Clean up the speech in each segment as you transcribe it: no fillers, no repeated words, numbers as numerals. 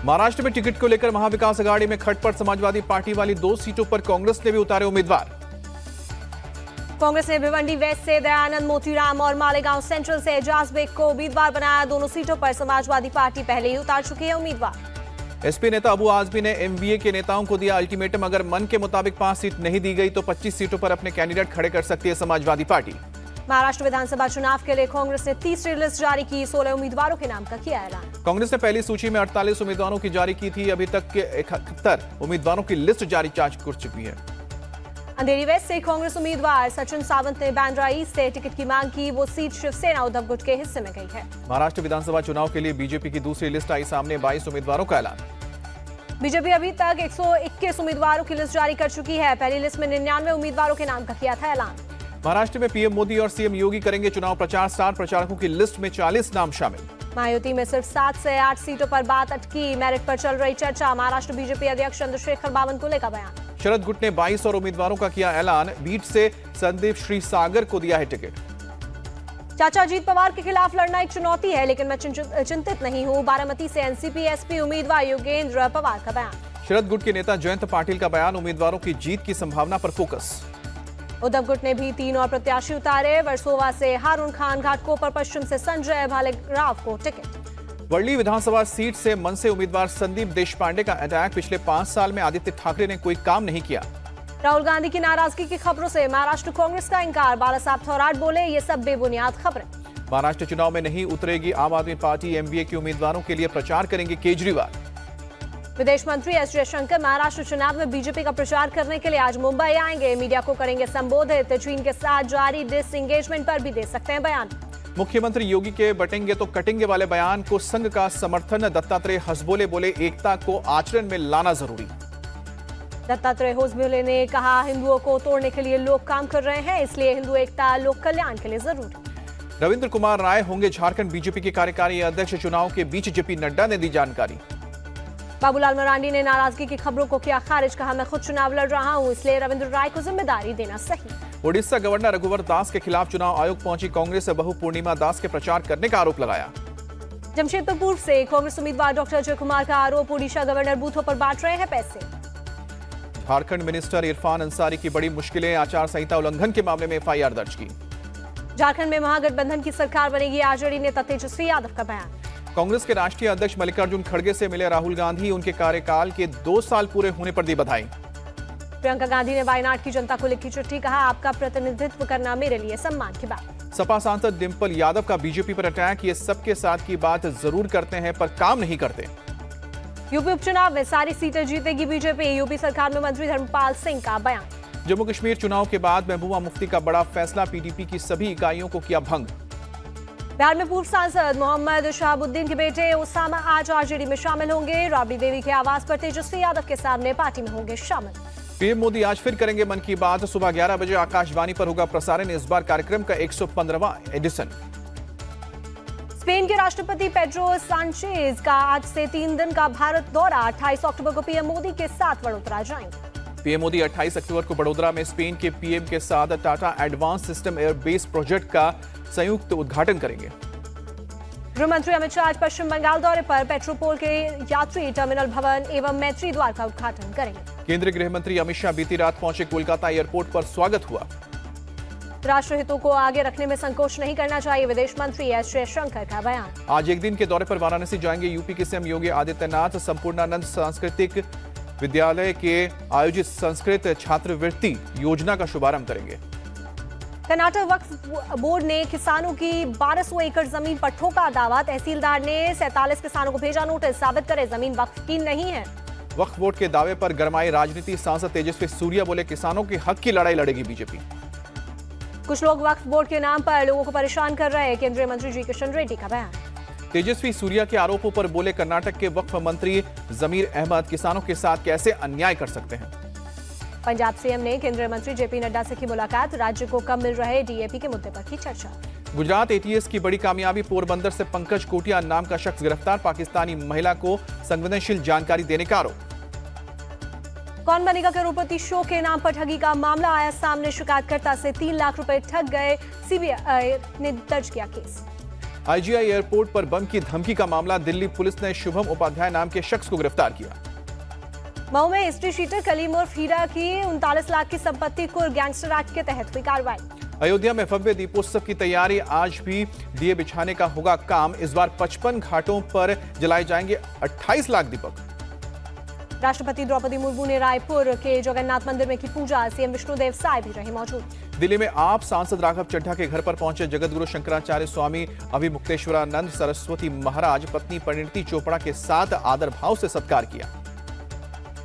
महाराष्ट्र में टिकट को लेकर महाविकास आघाड़ी में खटपट। समाजवादी पार्टी वाली 2 सीटों पर कांग्रेस ने भी उतारे उम्मीदवार। कांग्रेस ने भिवंडी वेस्ट से दयानंद मोतीराम और मालेगांव सेंट्रल से एजाज बेग को उम्मीदवार बनाया। दोनों सीटों पर समाजवादी पार्टी पहले ही उतार चुकी है उम्मीदवार। एसपी नेता अबू आजमी ने एमवीए के नेताओं को दिया अल्टीमेटम। अगर मन के मुताबिक 5 सीट नहीं दी गई तो 25 सीटों पर अपने कैंडिडेट खड़े कर सकती है समाजवादी पार्टी। महाराष्ट्र विधानसभा चुनाव के लिए कांग्रेस ने तीसरी लिस्ट जारी की। 16 उम्मीदवारों के नाम का किया ऐलान। कांग्रेस ने पहली सूची में 48 उम्मीदवारों की जारी की थी। अभी तक के 71 उम्मीदवारों की लिस्ट जारी कर चुकी है। अंधेरी वेस्ट से कांग्रेस उम्मीदवार सचिन सावंत ने बांद्रा ईस्ट से टिकट की मांग की। वो सीट शिवसेना उद्धव गुट के हिस्से में गई है। महाराष्ट्र विधानसभा चुनाव के लिए बीजेपी की दूसरी लिस्ट आई सामने। 22 उम्मीदवारों का ऐलान। बीजेपी अभी तक 121 उम्मीदवारों की लिस्ट जारी कर चुकी है। पहली लिस्ट में 99 उम्मीदवारों के नाम का किया था ऐलान। महाराष्ट्र में पीएम मोदी और सीएम योगी करेंगे चुनाव प्रचार। स्टार प्रचारकों की लिस्ट में 40 नाम शामिल। महायुति में सिर्फ 7 से 8 सीटों पर बात अटकी। मेरिट पर चल रही चर्चा। महाराष्ट्र बीजेपी अध्यक्ष चंद्रशेखर बावनकुले का बयान। शरद गुट ने 22 और उम्मीदवारों का किया ऐलान। बीट से संदीप श्रीसागर को दिया है टिकट। चाचा अजीत पवार के खिलाफ लड़ना एक चुनौती है, लेकिन मैं चिंतित नहीं हूं। बारामती से एनसीपी एसपी उम्मीदवार योगेंद्र पवार का बयान। शरद गुट के नेता जयंत पाटिल का बयान। उम्मीदवारों की जीत की संभावना पर फोकस। उद्धव गुट ने भी 3 और प्रत्याशी उतारे। वर्सोवा से हारून खान, घाटकोपर पश्चिम से संजय भालेराव को टिकट। वर्ली विधानसभा सीट से मन से उम्मीदवार संदीप देशपांडे का अटैक। पिछले 5 साल में आदित्य ठाकरे ने कोई काम नहीं किया। राहुल गांधी की नाराजगी की खबरों से महाराष्ट्र कांग्रेस का इंकार। बालासाहब थोराट बोले, ये सब बेबुनियाद खबरें। महाराष्ट्र चुनाव में नहीं उतरेगी आम आदमी पार्टी। एमवीए के उम्मीदवारों के लिए प्रचार करेंगे केजरीवाल। विदेश मंत्री एस जयशंकर महाराष्ट्र चुनाव में बीजेपी का प्रचार करने के लिए आज मुंबई आएंगे। मीडिया को करेंगे संबोधित। चीन के साथ जारी डिसएंगेजमेंट पर भी दे सकते हैं बयान। मुख्यमंत्री योगी के बटेंगे तो कटेंगे वाले बयान को संघ का समर्थन। दत्तात्रेय हसबोले बोले, एकता को आचरण में लाना जरूरी। दत्तात्रेय होसबोले ने कहा, हिंदुओं को तोड़ने के लिए लोग काम कर रहे हैं, इसलिए हिंदू एकता लोक कल्याण के लिए जरूरी। रविंद्र कुमार राय होंगे झारखंड बीजेपी के कार्यकारी अध्यक्ष। चुनाव के बीच जेपी नड्डा ने दी जानकारी। बाबूलाल मरांडी ने नाराजगी की खबरों को किया खारिज। कहा, मैं खुद चुनाव लड़ रहा हूं, इसलिए रविंद्र राय को जिम्मेदारी देना सही। ओडिशा गवर्नर रघुवर दास के खिलाफ चुनाव आयोग पहुंची कांग्रेस। बहु पूर्णिमा दास के प्रचार करने का आरोप लगाया। जमशेदपुर पूर्व से कांग्रेस उम्मीदवार डॉक्टर अजय कुमार का आरोप। ओडिशा गवर्नर बूथों पर बांट रहे हैं पैसे। झारखंड मिनिस्टर इरफान अंसारी की बड़ी मुश्किलें। आचार संहिता उल्लंघन के मामले में एफआईआर दर्ज की। झारखंड में महागठबंधन की सरकार बनेगी। आरजेडी नेता तेजस्वी यादव का बयान। कांग्रेस के राष्ट्रीय अध्यक्ष मल्लिकार्जुन खड़गे से मिले राहुल गांधी। उनके कार्यकाल के 2 साल पूरे होने पर दी बधाई। प्रियंका गांधी ने वायनाड की जनता को लिखी चिट्ठी। कहा, आपका प्रतिनिधित्व करना मेरे लिए सम्मान की बात। सपा सांसद डिंपल यादव का बीजेपी पर अटैक। ये सबके साथ की बात जरूर करते हैं पर काम नहीं करते। यूपी उपचुनाव में सारी सीटें जीतेगी बीजेपी। यूपी सरकार में मंत्री धर्मपाल सिंह का बयान। जम्मू कश्मीर चुनाव के बाद महबूबा मुफ्ती का बड़ा फैसला। पीडीपी की सभी इकाइयों को किया भंग। बिहार में पूर्व सांसद मोहम्मद शहाबुद्दीन के बेटे ओसामा आज आरजेडी में शामिल होंगे। राबड़ी देवी के आवास पर तेजस्वी यादव के सामने पार्टी में होंगे शामिल। पीएम मोदी आज फिर करेंगे मन की बात। सुबह 11 बजे आकाशवाणी पर होगा प्रसारण। इस बार कार्यक्रम का 115वां एडिशन। स्पेन के राष्ट्रपति पेड्रो सांचेज का आज से 3 दिन का भारत दौरा। 28 अक्टूबर को पीएम मोदी के साथ वडोदरा जाएंगे। पीएम मोदी 28 अक्टूबर को वडोदरा में स्पेन के पीएम के साथ Tata advance system airbase project का संयुक्त उद्घाटन करेंगे। गृह मंत्री अमित शाह आज पश्चिम बंगाल दौरे पर पेट्रोपोल के यात्री टर्मिनल भवन एवं मैत्री द्वार का उद्घाटन करेंगे। केंद्रीय गृह मंत्री अमित शाह बीती रात पहुंचे। कोलकाता एयरपोर्ट पर स्वागत हुआ। राष्ट्र हितों को आगे रखने में संकोच नहीं करना चाहिए। विदेश मंत्री एस जयशंकर का बयान। आज एक दिन के दौरे पर वाराणसी जाएंगे यूपी के सीएम योगी आदित्यनाथ। संपूर्णानंद सांस्कृतिक विद्यालय के आयोजित संस्कृत छात्रवृत्ति योजना का शुभारंभ करेंगे। कर्नाटक वक्फ बोर्ड ने किसानों की 1200 एकड़ जमीन पर ठोका दावा। तहसीलदार ने 47 किसानों को भेजा नोटिस। साबित करे जमीन वक्फ की नहीं है। वक्फ बोर्ड के दावे पर गरमाई राजनीति। सांसद तेजस्वी सूर्या बोले, किसानों के हक की लड़ाई लड़ेगी बीजेपी। कुछ लोग वक्फ बोर्ड के नाम पर लोगों को परेशान कर रहे हैं। केंद्रीय मंत्री जी किशन रेड्डी का बयान। तेजस्वी सूर्या के आरोपों पर बोले, कर्नाटक के वक्फ मंत्री जमीर अहमद किसानों के साथ कैसे अन्याय कर सकते हैं। पंजाब सीएम ने केंद्रीय मंत्री जेपी नड्डा से की मुलाकात। राज्य को कम मिल रहे डीएपी के मुद्दे पर की चर्चा। गुजरात एटीएस की बड़ी कामयाबी। पोरबंदर से पंकज कोटिया नाम का शख्स गिरफ्तार। पाकिस्तानी महिला को संवेदनशील जानकारी देने का आरोप। कौन बनेगा करोड़पति शो के नाम पर ठगी का मामला आया सामने। शिकायतकर्ता से 3 लाख रुपए ठग गए। सीबीआई ने दर्ज किया केस। आईजीआई एयरपोर्ट पर बम की धमकी का मामला, दिल्ली पुलिस ने शुभम उपाध्याय नाम के शख्स को गिरफ्तार किया। मऊ में हिस्ट्री शीटर कलीम और हीरा की 39 लाख की संपत्ति को गैंगस्टर एक्ट के तहत हुई कार्रवाई। अयोध्या में भव्य दीपोत्सव की तैयारी, आज भी दिए बिछाने का होगा काम। इस बार 55 घाटों पर जलाए जाएंगे 28 लाख दीपक। राष्ट्रपति द्रौपदी मुर्मू ने रायपुर के जगन्नाथ मंदिर में की पूजा, सीएम विष्णुदेव साय भी रहे मौजूद। दिल्ली में आप सांसद राघव चड्ढा के घर पर पहुंचे जगतगुरु शंकराचार्य स्वामी अभिमुक्तेश्वरानंद सरस्वती महाराज, पत्नी परिणीति चोपड़ा के साथ आदर भाव से सत्कार किया।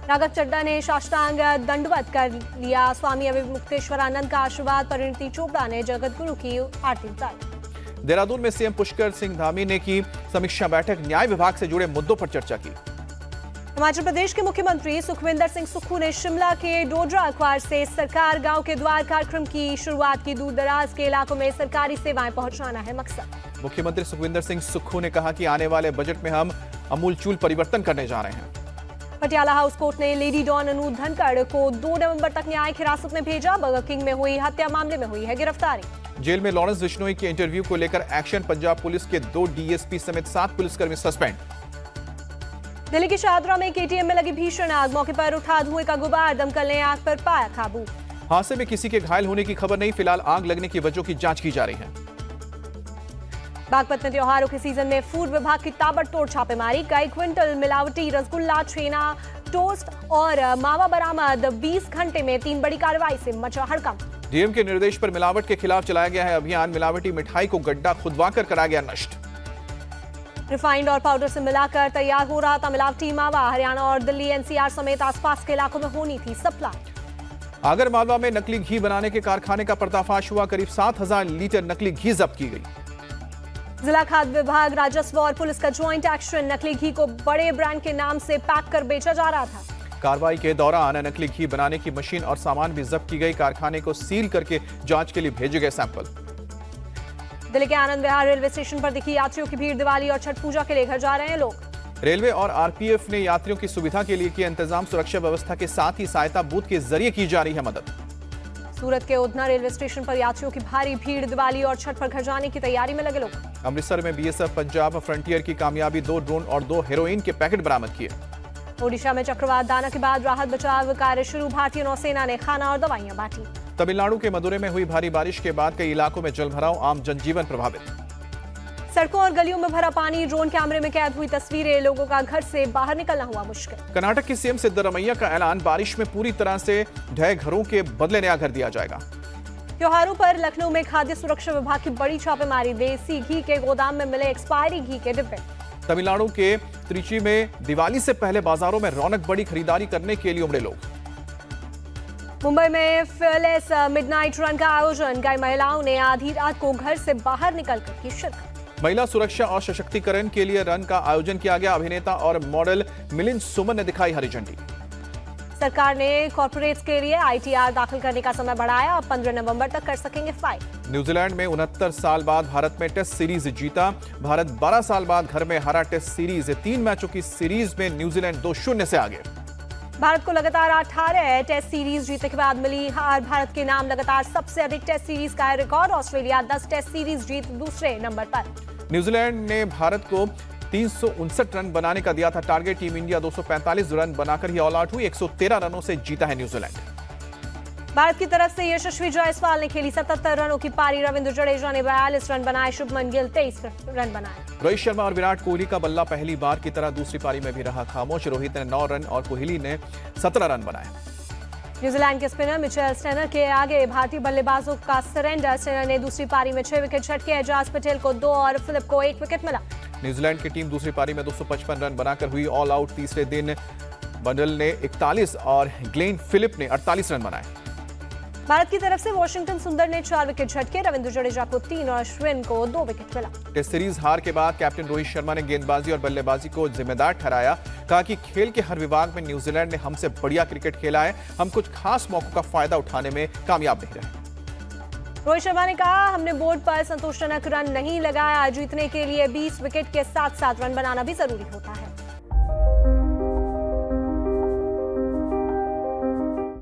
राघव चड्ढा ने साष्टांग दंडवत कर लिया, स्वामी अभिमुक्तेश्वरानंद का आशीर्वाद। परिणीति चोपड़ा ने जगतगुरु की आरती उतारी। देहरादून में सीएम पुष्कर सिंह धामी ने की समीक्षा बैठक, न्याय विभाग से जुड़े मुद्दों पर चर्चा की। हिमाचल प्रदेश के मुख्यमंत्री सुखविंदर सिंह सुक्खू ने शिमला के डोडरा क्वार से सरकार गांव के द्वार कार्यक्रम की शुरुआत की। दूर दराज के इलाकों में सरकारी सेवाएं पहुंचाना है मकसद। मुख्यमंत्री सुखविंदर सिंह सुक्खू ने कहा कि आने वाले बजट में हम अमूलचूल परिवर्तन करने जा रहे हैं। पटियाला हाउस कोर्ट ने लेडी डॉन अनु धनखड़ को 2 नवंबर तक न्यायिक हिरासत में भेजा। बर्गर किंग में हुई हत्या मामले में हुई है गिरफ्तारी। जेल में लॉरेंस बिश्नोई के इंटरव्यू को लेकर एक्शन, पंजाब पुलिस के 2 डीएसपी समेत 7 पुलिसकर्मी सस्पेंड। दिल्ली की शाहदरा में केटीएम में लगी भीषण आग, मौके पर उठा धुएं का गुबार, दमकल ने आग पर पाया काबू। हादसे में किसी के घायल होने की खबर नहीं, फिलहाल आग लगने की वजह की जांच की जा रही है। बागपत में त्योहारों के सीजन में फूड विभाग की ताबड़तोड़ छापेमारी, कई क्विंटल मिलावटी रसगुल्ला, छेना, टोस्ट और मावा बरामद। 20 घंटे में 3 बड़ी कार्रवाई से मचा हड़कंप। डीएम के निर्देश पर मिलावट के खिलाफ चलाया गया है अभियान, मिलावटी मिठाई को गड्ढा खुदवाकर कराया गया नष्ट। रिफाइंड और पाउडर से मिलाकर तैयार हो रहा था मिलावटी मावा, हरियाणा और दिल्ली एनसीआर समेत आसपास के इलाकों में होनी थी सप्लाई। आगरमालवा में नकली घी बनाने के कारखाने का पर्दाफाश हुआ, करीब 7000 लीटर नकली घी जब्त की गई। जिला खाद्य विभाग, राजस्व और पुलिस का ज्वाइंट एक्शन, नकली घी को बड़े ब्रांड के नाम से पैक कर बेचा जा रहा था। कार्रवाई के दौरान नकली घी बनाने की मशीन और सामान भी जब्त की गई, कारखाने को सील करके जांच के लिए भेजे गए सैंपल। दिल्ली के आनंद विहार रेलवे स्टेशन पर दिखी यात्रियों की भीड़, दिवाली और छठ पूजा के लिए घर जा रहे हैं लोग। रेलवे और आरपीएफ ने यात्रियों की सुविधा के लिए किया इंतजाम, सुरक्षा व्यवस्था के साथ ही सहायता बूथ के जरिए की जा रही है मदद। सूरत के उधना रेलवे स्टेशन पर यात्रियों की भारी भीड़, दिवाली और छठ पर घर जाने की तैयारी में लगे लोग। अमृतसर में बीएसएफ पंजाब फ्रंटियर की कामयाबी, 2 ड्रोन और 2 हेरोइन के पैकेट बरामद किए। ओडिशा में चक्रवात दाना के बाद राहत बचाव कार्य शुरू, भारतीय नौसेना ने खाना और दवाइयां बांटी। तमिलनाडु के मदुरै में हुई भारी बारिश के बाद कई इलाकों में जलभराव, आम जनजीवन प्रभावित। सड़कों और गलियों में भरा पानी, ड्रोन कैमरे में कैद हुई तस्वीरें, लोगों का घर से बाहर निकलना हुआ मुश्किल। कर्नाटक के सीएम सिद्धरमैया का ऐलान, बारिश में पूरी तरह से ढहे घरों के बदले नया घर दिया जाएगा। त्योहारों पर लखनऊ में खाद्य सुरक्षा विभाग की बड़ी छापेमारी, देसी घी के गोदाम में मिले एक्सपायरी घी के डिब्बे। तमिलनाडु के त्रिची में दिवाली से पहले बाजारों में रौनक, बड़ी खरीदारी करने के लिए उमड़े लोग। मुंबई में फेयरलेस मिडनाइट रन का आयोजन, कई महिलाओं ने आधी रात को घर से बाहर निकलकर की शिरकत। महिला सुरक्षा और सशक्तिकरण के लिए रन का आयोजन किया गया, अभिनेता और मॉडल मिलिंद सुमन ने दिखाई हरी झंडी। सरकार ने कॉर्पोरेट्स के लिए आईटीआर दाखिल करने का समय बढ़ाया, अब 15 नवंबर तक कर सकेंगे फाइल। न्यूजीलैंड में 69 साल बाद भारत में टेस्ट सीरीज जीता, भारत 12 साल बाद घर में हारा टेस्ट सीरीज, 3 मैचों की सीरीज में न्यूजीलैंड 2-0 से आगे। भारत को लगातार 18 टेस्ट सीरीज जीतने के बाद मिली हार, भारत के नाम लगातार सबसे अधिक टेस्ट सीरीज का रिकॉर्ड, ऑस्ट्रेलिया 10 टेस्ट सीरीज जीत दूसरे नंबर पर। न्यूजीलैंड ने भारत को 359 रन बनाने का दिया था टारगेट, टीम इंडिया 245 रन बनाकर ही ऑल आउट हुई, 113 रनों से जीता है न्यूजीलैंड। भारत की तरफ से यशस्वी जायसवाल ने खेली 77 रनों की पारी, रविंद्र जडेजा ने 42 रन बनाए, शुभमन गिल 23 रन बनाए। रोहित शर्मा और विराट कोहली का बल्ला पहली बार की तरह दूसरी पारी में भी रहा खामोश, रोहित ने 9 रन और कोहली ने 17 रन बनाए। न्यूजीलैंड के स्पिनर मिचेल स्टेनर के आगे भारतीय बल्लेबाजों का सरेंडर, स्टेनर ने दूसरी पारी में 6 विकेट झटके, एजाज पटेल को 2 और फिलिप को 1 विकेट मिला। न्यूजीलैंड की टीम दूसरी पारी में 255 रन बनाकर हुई ऑल आउट, तीसरे दिन बंडल ने 41 और ग्लेन फिलिप ने 48 रन बनाए। भारत की तरफ से वॉशिंगटन सुंदर ने 4 विकेट झटके, रविंद्र जडेजा को 3 और अश्विन को 2 विकेट मिला। टेस्ट सीरीज हार के बाद कैप्टन रोहित शर्मा ने गेंदबाजी और बल्लेबाजी को जिम्मेदार ठहराया, कहा कि खेल के हर विभाग में न्यूजीलैंड ने हमसे बढ़िया क्रिकेट खेला है, हम कुछ खास मौकों का फायदा उठाने में कामयाब नहीं रहे। रोहित शर्मा ने कहा, हमने बोर्ड पर संतोषजनक रन नहीं लगाया, जीतने के लिए 20 विकेट के साथ साथ रन बनाना भी जरूरी होता है।